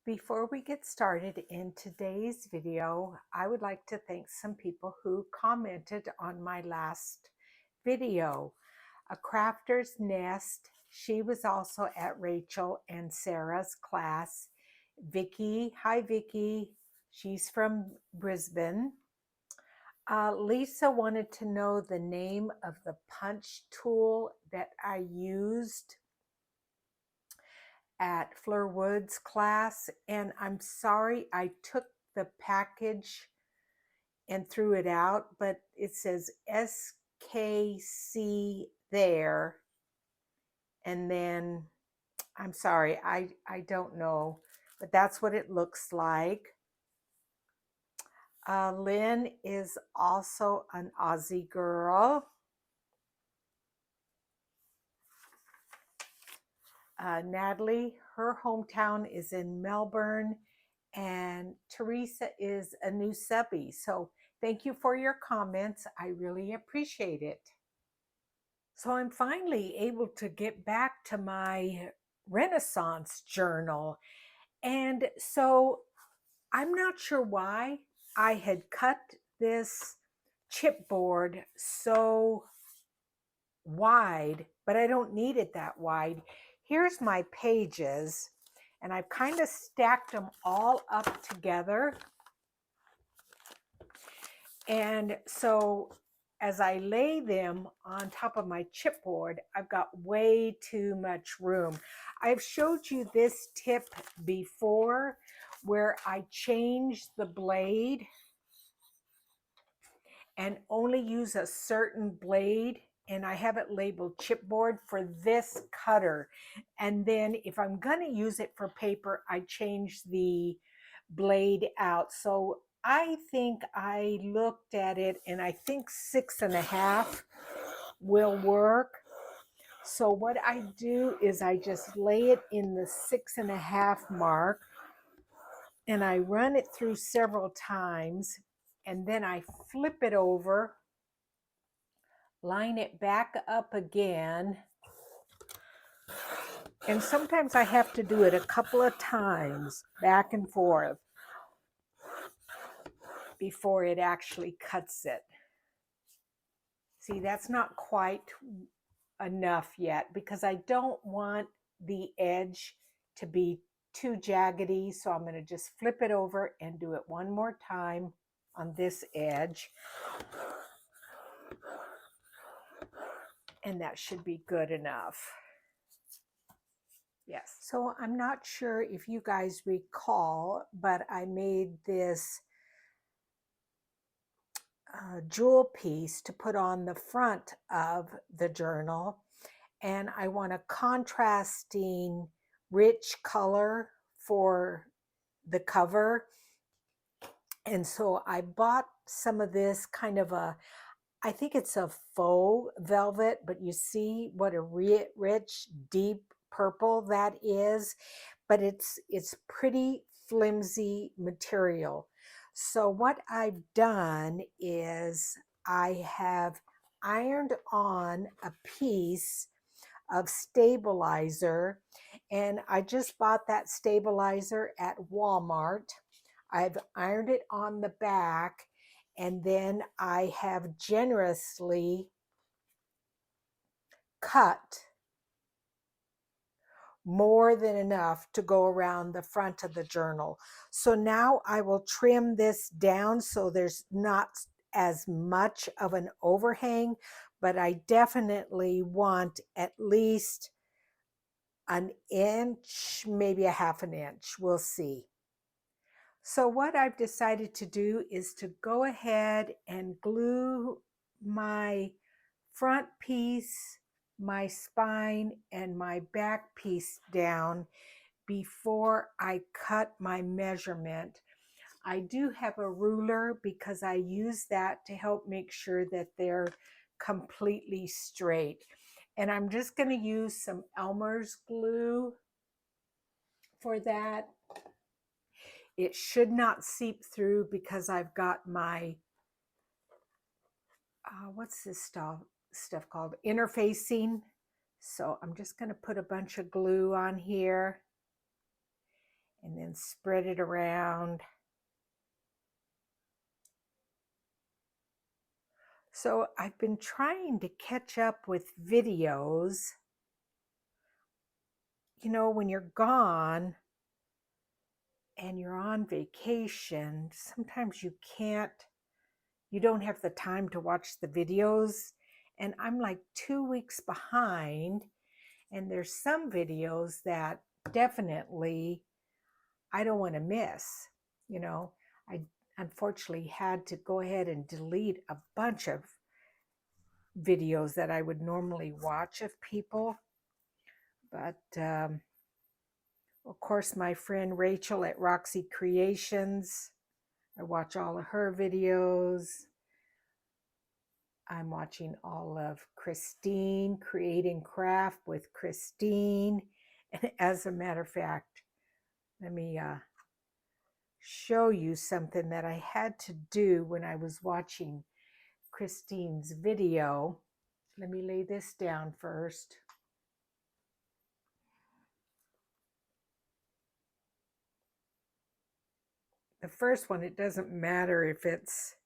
Before we get started in today's video, I would like to thank some people who commented on my last video. A Crafter's Nest, she was also at Rachel and Sarah's class. Vicky, hi Vicky, she's from Brisbane. Lisa wanted to know the name of the punch tool that I used at Fleur Wood's class, and I'm sorry I took the package and threw it out, but it says SKC there, and then I'm sorry, I don't know, but that's what it looks like. Lynn is also an Aussie girl. Natalie, her hometown is in Melbourne, and Teresa is a new subby. So thank you for your comments. I really appreciate it. So I'm finally able to get back to my Renaissance journal. And so I'm not sure why I had cut this chipboard so wide, but I don't need it that wide. Here's my pages, and I've kind of stacked them all up together. And so as I lay them on top of my chipboard, I've got way too much room. I've showed you this tip before where I changed the blade and only use a certain blade, and I have it labeled chipboard for this cutter. And then if I'm going to use it for paper, I change the blade out. So I think I looked at it and I think 6.5 will work. So what I do is I just lay it in the 6.5 mark and I run it through several times, and then I flip it over, line it back up again, and sometimes I have to do it a couple of times back and forth before it actually cuts it. See, that's not quite enough yet because I don't want the edge to be too jaggedy, so I'm going to just flip it over and do it one more time on this edge. And that should be good enough. Yes. So I'm not sure if you guys recall, but I made this jewel piece to put on the front of the journal. And I want a contrasting rich color for the cover. And so I bought some of this kind of I think it's a faux velvet, but you see what a rich, deep purple that is. But it's pretty flimsy material. So what I've done is I have ironed on a piece of stabilizer, and I just bought that stabilizer at Walmart. I've ironed it on the back, and then I have generously cut more than enough to go around the front of the journal. So now I will trim this down so there's not as much of an overhang, but I definitely want at least an inch, maybe a half an inch. We'll see. So what I've decided to do is to go ahead and glue my front piece, my spine, and my back piece down before I cut my measurement. I do have a ruler because I use that to help make sure that they're completely straight. And I'm just going to use some Elmer's glue for that. It should not seep through because I've got my, what's this stuff called? Interfacing. So I'm just going to put a bunch of glue on here and then then spread it around. So I've been trying to catch up with videos. You know, when you're gone and you're on vacation, sometimes you don't have the time to watch the videos. And I'm like 2 weeks behind. And there's some videos that definitely I don't want to miss. You know, I unfortunately had to go ahead and delete a bunch of videos that I would normally watch of people. But of course, my friend Rachel at Roxy Creations, I watch all of her videos. I'm watching all of Christine, Creating Craft with Christine. And as a matter of fact, let me show you something that I had to do when I was watching Christine's video. Let me lay this down first. The first one, it doesn't matter if it's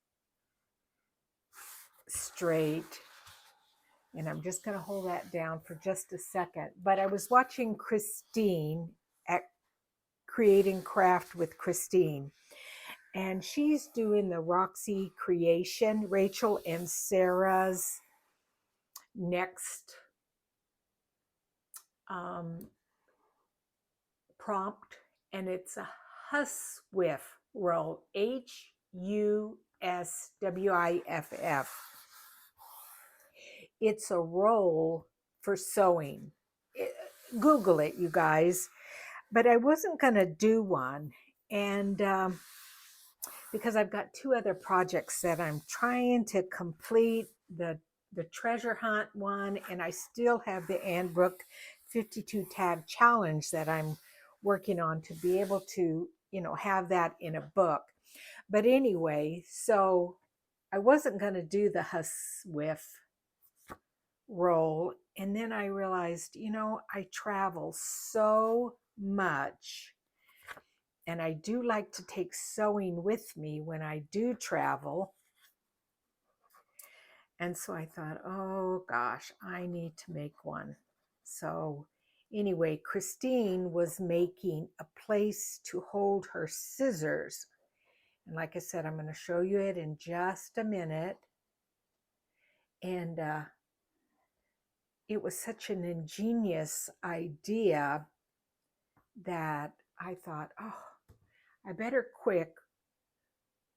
straight. And I'm just going to hold that down for just a second. But I was watching Christine at Creating Craft with Christine. And she's doing the Roxy Creation, Rachel and Sarah's next prompt. And it's a Huswiff roll, Huswiff. It's a roll for sewing. Google it, you guys. But I wasn't going to do one. And because I've got 2 other projects that I'm trying to complete, the treasure hunt one, and I still have the Annbrook 52 tag challenge that I'm working on to be able to, you know, have that in a book. But anyway, so I wasn't going to do the Huswiff roll. And then I realized, you know, I travel so much. And I do like to take sewing with me when I do travel. And so I thought, oh gosh, I need to make one. So anyway, Christine was making a place to hold her scissors. And like I said, I'm going to show you it in just a minute. And it was such an ingenious idea that I thought, oh, I better quick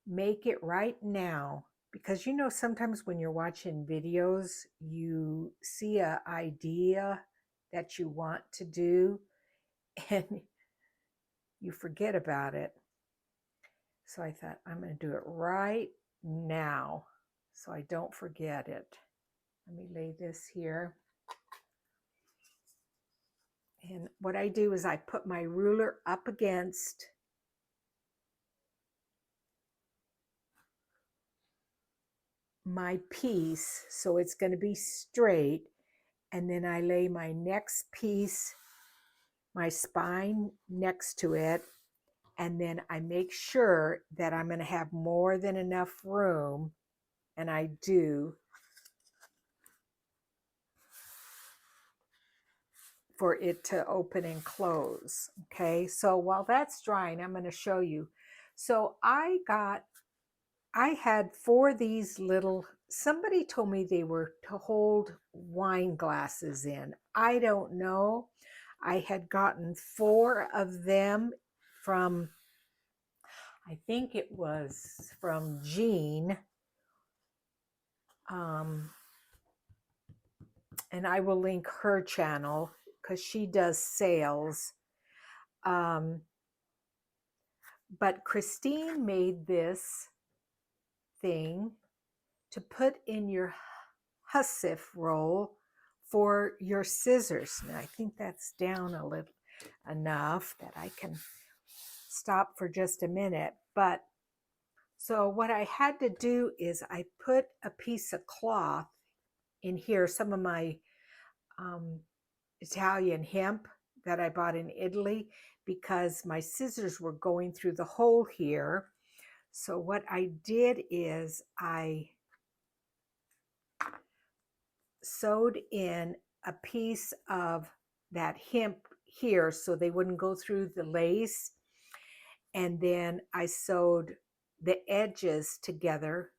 make it right now. Because you know, sometimes when you're watching videos, you see an idea that you want to do and you forget about it. So I thought, I'm going to do it right now so I don't forget it. Let me lay this here. And what I do is I put my ruler up against my piece, so it's going to be straight. And then I lay my next piece, my spine next to it. And then I make sure that I'm going to have more than enough room. And I do, for it to open and close. Okay, so while that's drying, I'm going to show you. So I had 4 of these little, somebody told me they were to hold wine glasses in. I don't know. I had gotten 4 of them from, I think it was from Jean. And I will link her channel because she does sales. But Christine made this thing to put in your Huswiff roll for your scissors. Now I think that's down a little enough that I can stop for just a minute. But so what I had to do is I put a piece of cloth in here, some of my Italian hemp that I bought in Italy. because my scissors were going through the hole here. So what I did is I sewed in a piece of that hemp here so they wouldn't go through the lace. And then I sewed the edges together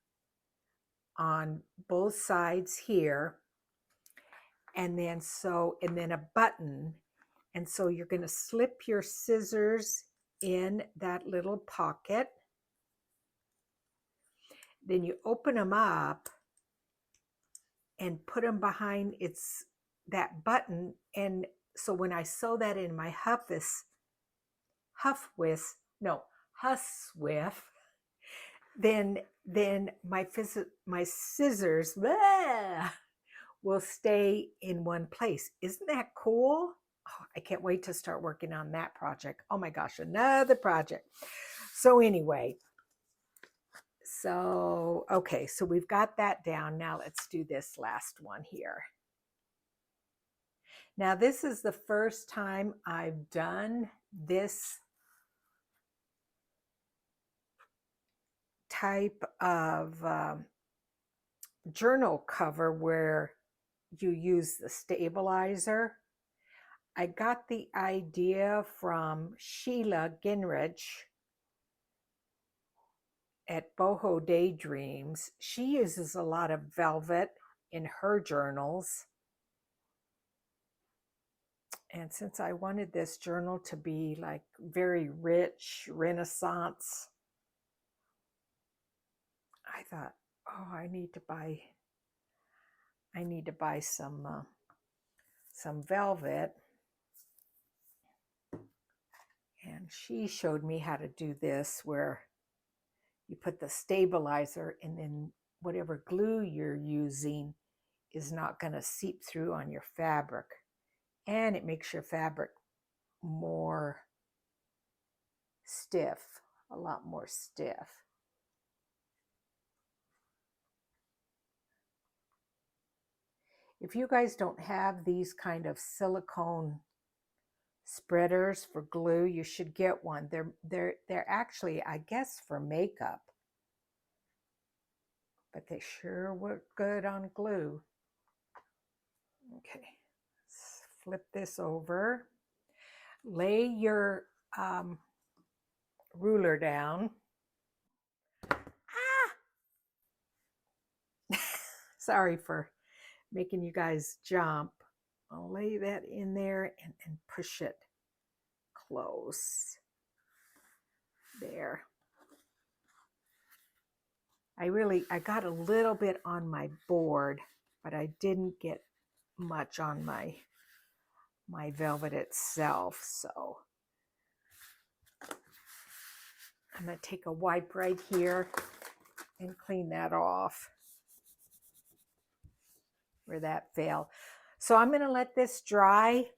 on both sides here. And then a button. And so you're going to slip your scissors in that little pocket. Then you open them up and put them behind that button. And so when I sew that in my Huswiff, then my scissors will stay in one place. Isn't that cool? Oh, I can't wait to start working on that project. Oh my gosh, another project. So anyway, okay, so we've got that down. Now let's do this last one here. Now this is the first time I've done this type of journal cover where you use the stabilizer. I got the idea from Sheila Ginrich at Boho Daydreams. She uses a lot of velvet in her journals. And since I wanted this journal to be like very rich, Renaissance, I thought, oh, I need to buy some velvet. And she showed me how to do this, where you put the stabilizer and then whatever glue you're using is not going to seep through on your fabric. And it makes your fabric more stiff, a lot more stiff. If you guys don't have these kind of silicone spreaders for glue, you should get one. They're actually, I guess, for makeup, but they sure work good on glue. Okay, let's flip this over. Lay your ruler down. Sorry for making you guys jump. I'll lay that in there and push it close. There. I got a little bit on my board, but I didn't get much on my velvet itself. So I'm going to take a wipe right here and clean that off where that fell. So I'm going to let this dry,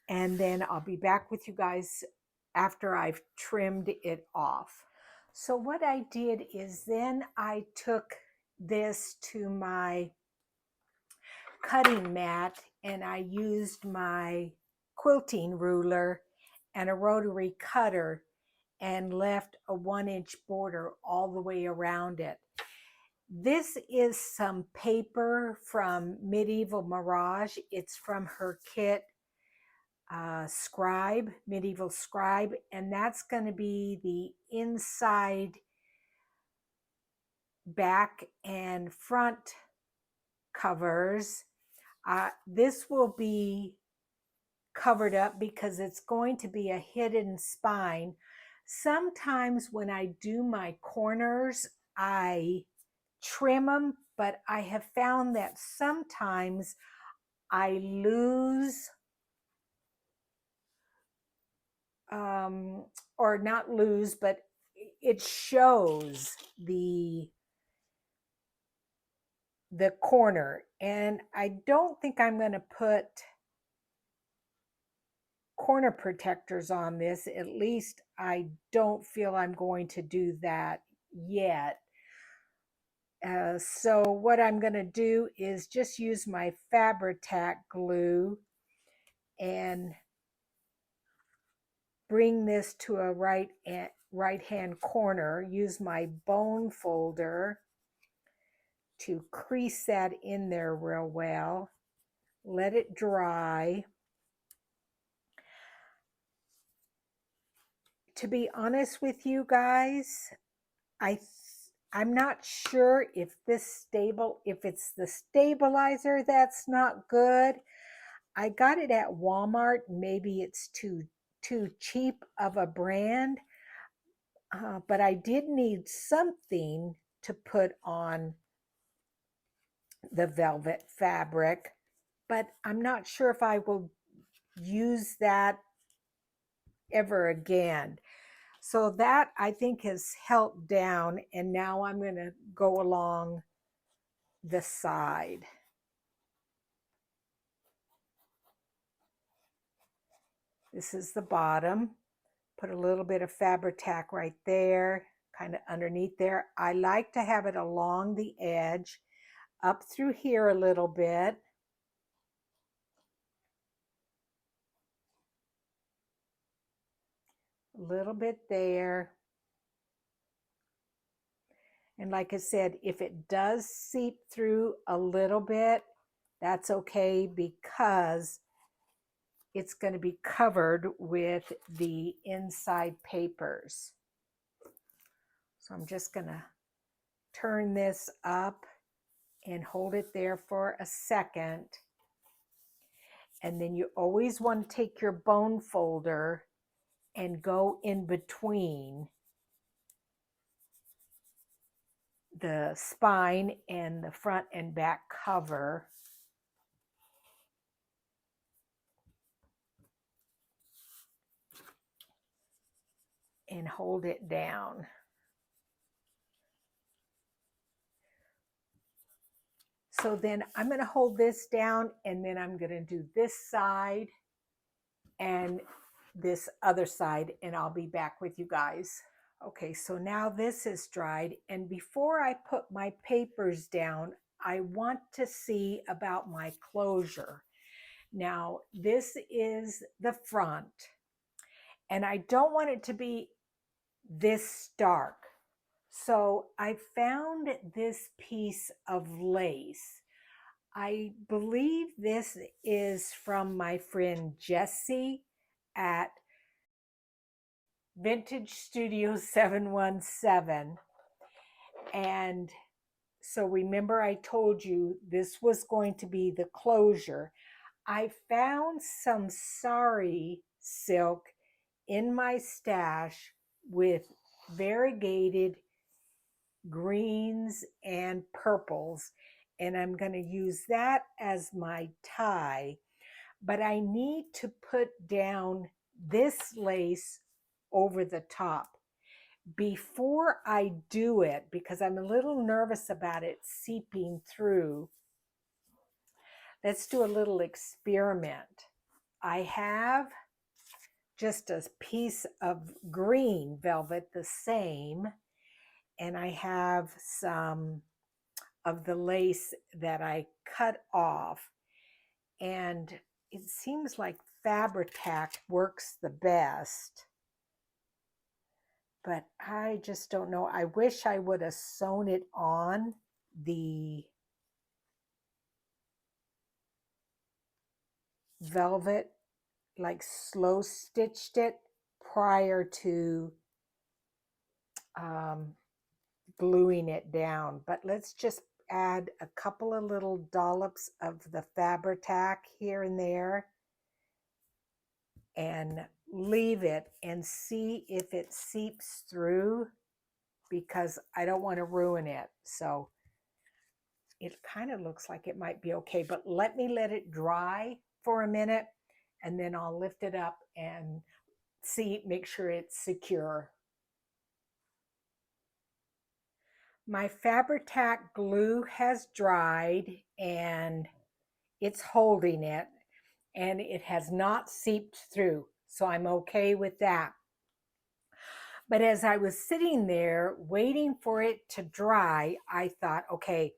and then I'll be back with you guys after I've trimmed it off. So what I did is then I took this to my cutting mat and I used my quilting ruler and a rotary cutter and left a 1-inch border all the way around it. This is some paper from Medieval Mirage. It's from her kit, Medieval Scribe, and that's going to be the inside, back, and front covers. This will be covered up because it's going to be a hidden spine. Sometimes when I do my corners, I trim them, but I have found that sometimes I lose or not lose, but it shows the corner, and I don't think I'm going to put corner protectors on this. At least I don't feel I'm going to do that yet. So what I'm going to do is just use my Fabri-Tac glue and bring this to a right-hand corner, use my bone folder to crease that in there real well. Let it dry. To be honest with you guys, I'm not sure if it's the stabilizer that's not good. I got it at Walmart. Maybe it's too cheap of a brand, but I did need something to put on the velvet fabric, but I'm not sure if I will use that ever again. So that I think has held down, and now I'm going to go along the side. This is the bottom. Put a little bit of Fabri-Tac right there, kind of underneath there. I like to have it along the edge, up through here a little bit. A little bit there. And like I said, if it does seep through a little bit, that's okay, because it's going to be covered with the inside papers. So I'm just going to turn this up and hold it there for a second. And then you always want to take your bone folder and go in between the spine and the front and back cover. And hold it down. So then I'm going to hold this down, and then I'm going to do this side and this other side, and I'll be back with you guys. Okay, so now this is dried, and before I put my papers down, I want to see about my closure. Now, this is the front, and I don't want it to be this stark. So I found this piece of lace. I believe this is from my friend Jessie at Vintage Studio 717. And so remember, I told you this was going to be the closure. I found some sari silk in my stash with variegated greens and purples, and I'm going to use that as my tie. But I need to put down this lace over the top. Before I do it, because I'm a little nervous about it seeping through, let's do a little experiment. I have just a piece of green velvet, the same, and I have some of the lace that I cut off, and it seems like Fabri-Tac works the best, but I just don't know. I wish I would have sewn it on the velvet, like slow stitched it prior to gluing it down. But let's just add a couple of little dollops of the Fabri-Tac here and there and leave it and see if it seeps through, because I don't want to ruin it. So it kind of looks like it might be okay, but let it dry for a minute, and then I'll lift it up and see, make sure it's secure. My Fabri-Tac glue has dried and it's holding it, and it has not seeped through, so I'm okay with that. But as I was sitting there waiting for it to dry, I thought, okay,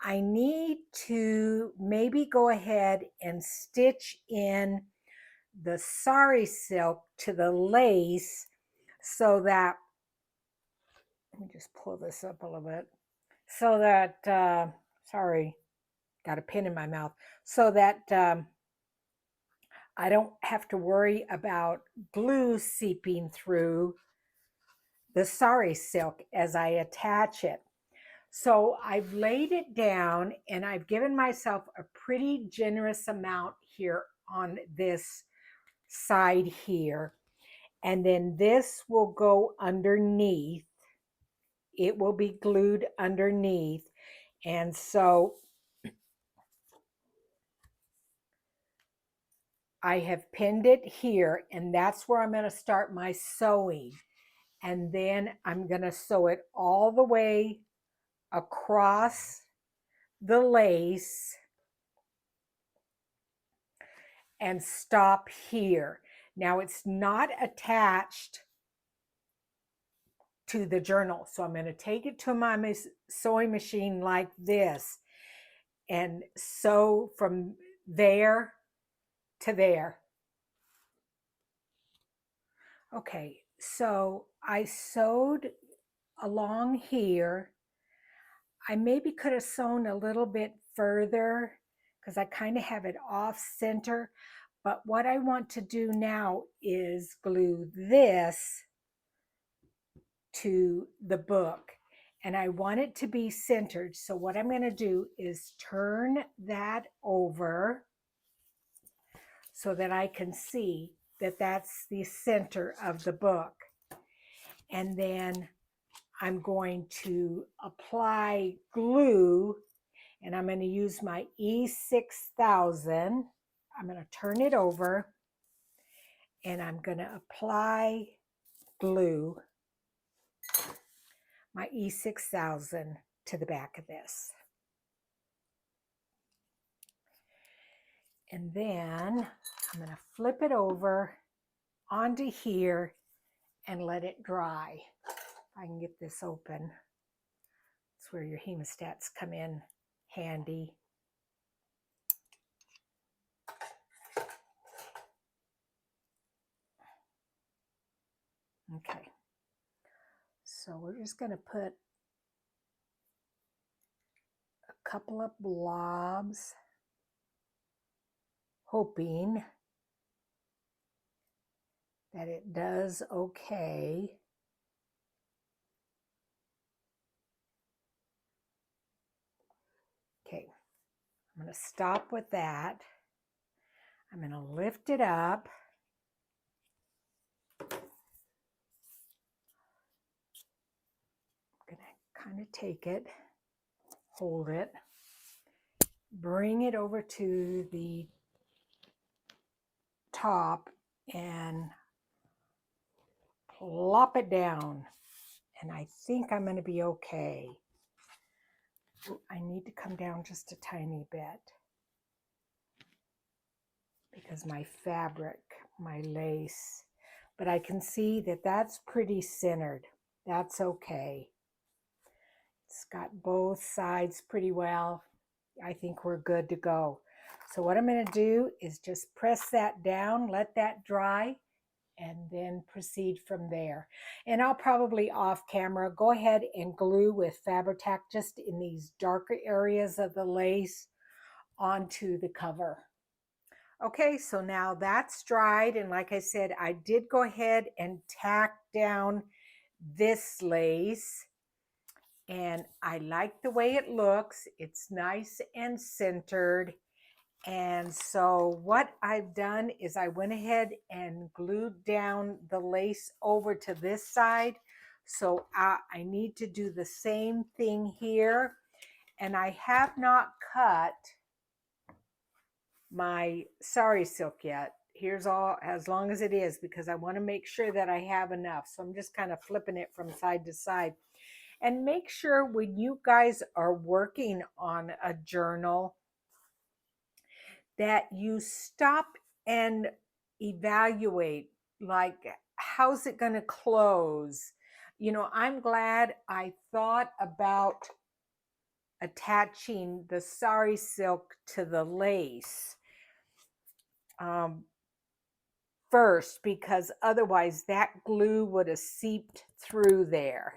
I need to maybe go ahead and stitch in the sari silk to the lace so that, let me just pull this up a little bit, so that, sorry, got a pin in my mouth, so that I don't have to worry about glue seeping through the sari silk as I attach it. So I've laid it down and I've given myself a pretty generous amount here on this side here. And then this will go underneath. It will be glued underneath. And so I have pinned it here, and that's where I'm going to start my sewing. And then I'm going to sew it all the way across the lace and stop here. Now it's not attached to the journal, so I'm going to take it to my sewing machine like this and sew from there to there. Okay, so I sewed along here. I maybe could have sewn a little bit further because I kind of have it off center. But what I want to do now is glue this to the book. And I want it to be centered. So what I'm going to do is turn that over so that I can see that that's the center of the book. And then I'm going to apply glue, and I'm going to use my E6000. I'm going to turn it over and I'm going to apply glue, my E6000, to the back of this. And then I'm going to flip it over onto here and let it dry. If I can get this open. That's where your hemostats come in handy. Okay, so we're just going to put a couple of blobs, hoping that it does okay. Okay, I'm going to stop with that. I'm going to lift it up. I'm going to kind of take it, hold it, bring it over to the top and plop it down. And I think I'm going to be okay. Ooh, I need to come down just a tiny bit because my fabric, my lace, but I can see that that's pretty centered. That's okay. It's got both sides pretty well. I think we're good to go. So what I'm going to do is just press that down, let that dry, and then proceed from there. And I'll probably off camera go ahead and glue with Fabri-Tac just in these darker areas of the lace onto the cover. Okay, so now that's dried, and like I said, I did go ahead and tack down this lace, and I like the way it looks. It's nice and centered. And so what I've done is I went ahead and glued down the lace over to this side. So I need to do the same thing here. And I have not cut my sari silk yet. Here's all as long as it is because I want to make sure that I have enough. So I'm just kind of flipping it from side to side. And make sure when you guys are working on a journal that you stop and evaluate, like, how's it going to close? You know, I'm glad I thought about attaching the sari silk to the lace. first, because otherwise that glue would have seeped through there.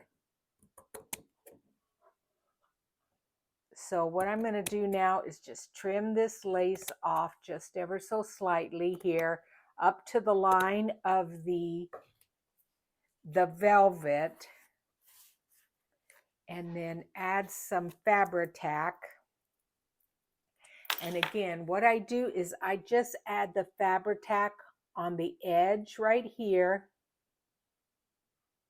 So what I'm going to do now is just trim this lace off just ever so slightly here up to the line of the velvet, and then add some Fabri-Tac. And again, what I do is I just add the Fabri-Tac on the edge right here,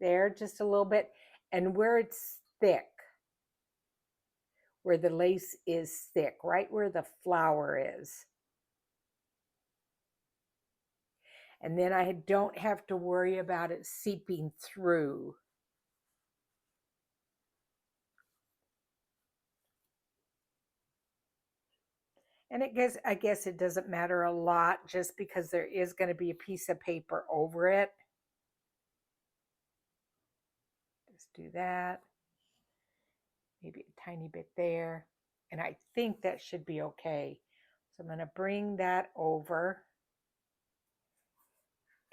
there, just a little bit, and where it's thick, where the lace is thick, right where the flower is. And then I don't have to worry about it seeping through. And I guess it doesn't matter a lot just because there is going to be a piece of paper over it. Just do that. Maybe a tiny bit there. And I think that should be okay. So I'm going to bring that over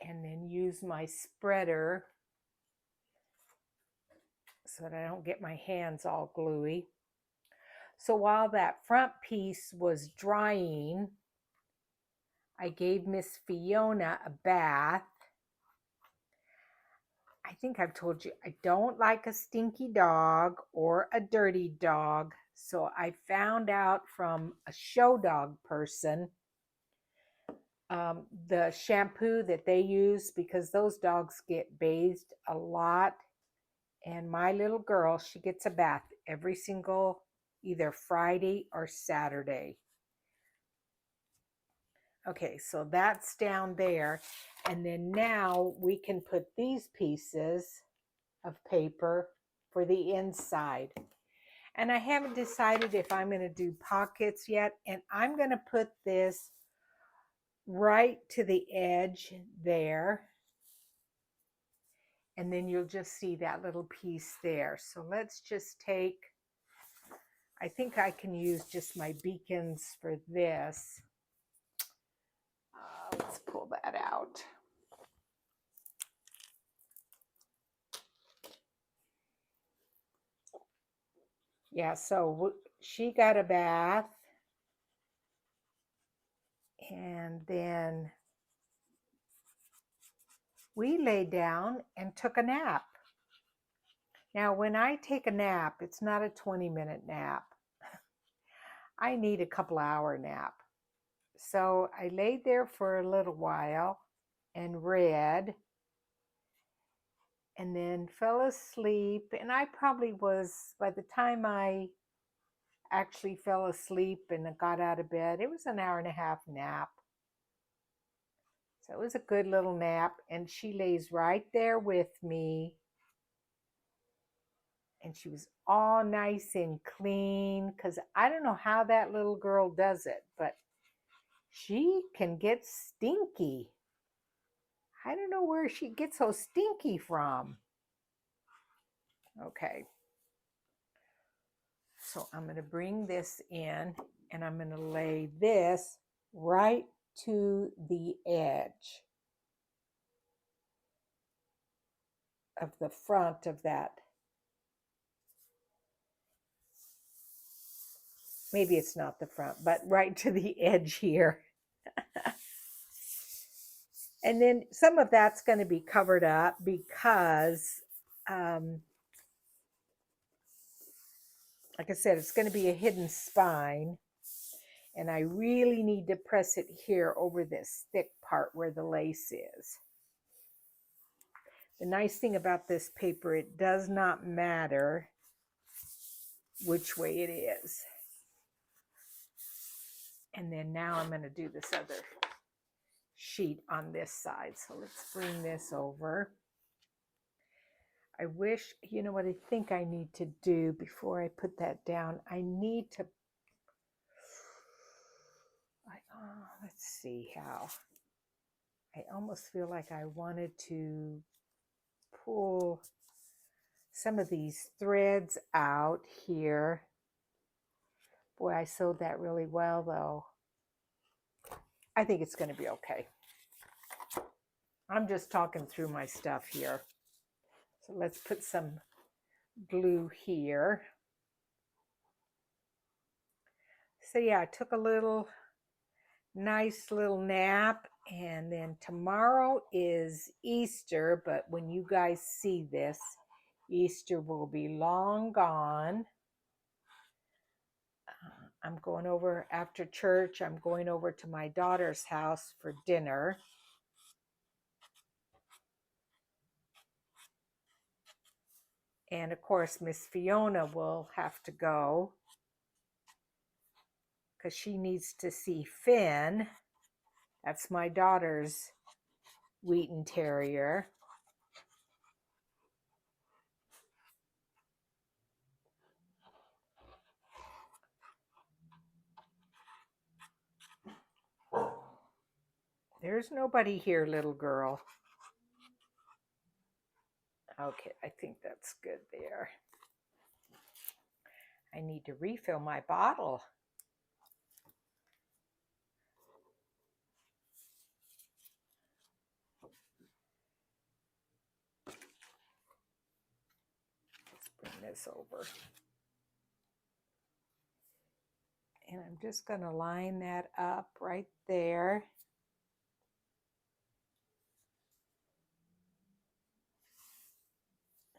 and then use my spreader so that I don't get my hands all gluey. So while that front piece was drying, I gave Miss Fiona a bath. I think I've told you I don't like a stinky dog or a dirty dog. So I found out from a show dog person the shampoo that they use, because those dogs get bathed a lot. And my little girl, she gets a bath every single either Friday or Saturday. Okay, so that's down there. And then now we can put these pieces of paper for the inside. And I haven't decided if I'm going to do pockets yet. And I'm going to put this right to the edge there. And then you'll just see that little piece there. So let's just take, I think I can use just my beacons for this. Let's pull that out. Yeah, so she got a bath, and then we lay down and took a nap. Now, when I take a nap, it's not a 20-minute nap. I need a couple hour nap. So I laid there for a little while and read, and then fell asleep. And I probably was, by the time I actually fell asleep and got out of bed, it was an hour and a half nap. So it was a good little nap. And she lays right there with me. And she was all nice and clean, because I don't know how that little girl does it, but she can get stinky. I don't know where she gets so stinky from. Okay. So I'm going to bring this in, and I'm going to lay this right to the edge of the front of that. Maybe it's not the front, but right to the edge here. And then some of that's going to be covered up because, like I said, it's going to be a hidden spine. And I really need to press it here over this thick part where the lace is. The nice thing about this paper, it does not matter which way it is. And then now I'm going to do this other sheet on this side. So let's bring this over. I wish, you know what I think I need to do before I put that down? I need to, let's see how. I almost feel like I wanted to pull some of these threads out here. Boy, I sewed that really well though. I think it's going to be okay. I'm just talking through my stuff here. So let's put some glue here. So yeah, I took a nice little nap, and then tomorrow is Easter, but when you guys see this, Easter will be long gone. I'm going over after church. I'm going over to my daughter's house for dinner. And of course, Miss Fiona will have to go because she needs to see Finn. That's my daughter's Wheaten Terrier. There's nobody here, little girl. Okay, I think that's good there. I need to refill my bottle. Let's bring this over. And I'm just going to line that up right there.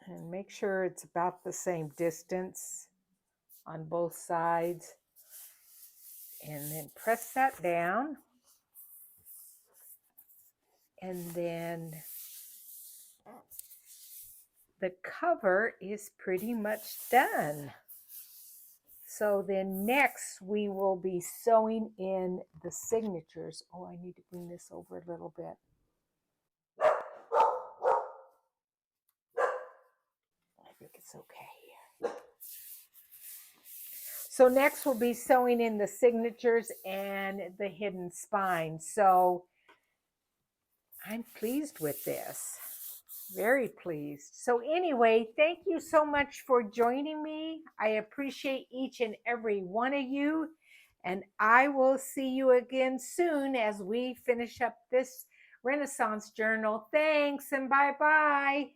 And make sure it's about the same distance on both sides. And then press that down. And then the cover is pretty much done. So then next we will be sewing in the signatures. Oh, I need to bring this over a little bit. I think it's okay. So next we'll be sewing in the signatures and the hidden spine. So I'm pleased with this. Very pleased. So anyway, thank you so much for joining me. I appreciate each and every one of you. And I will see you again soon as we finish up this Renaissance journal. Thanks and bye-bye.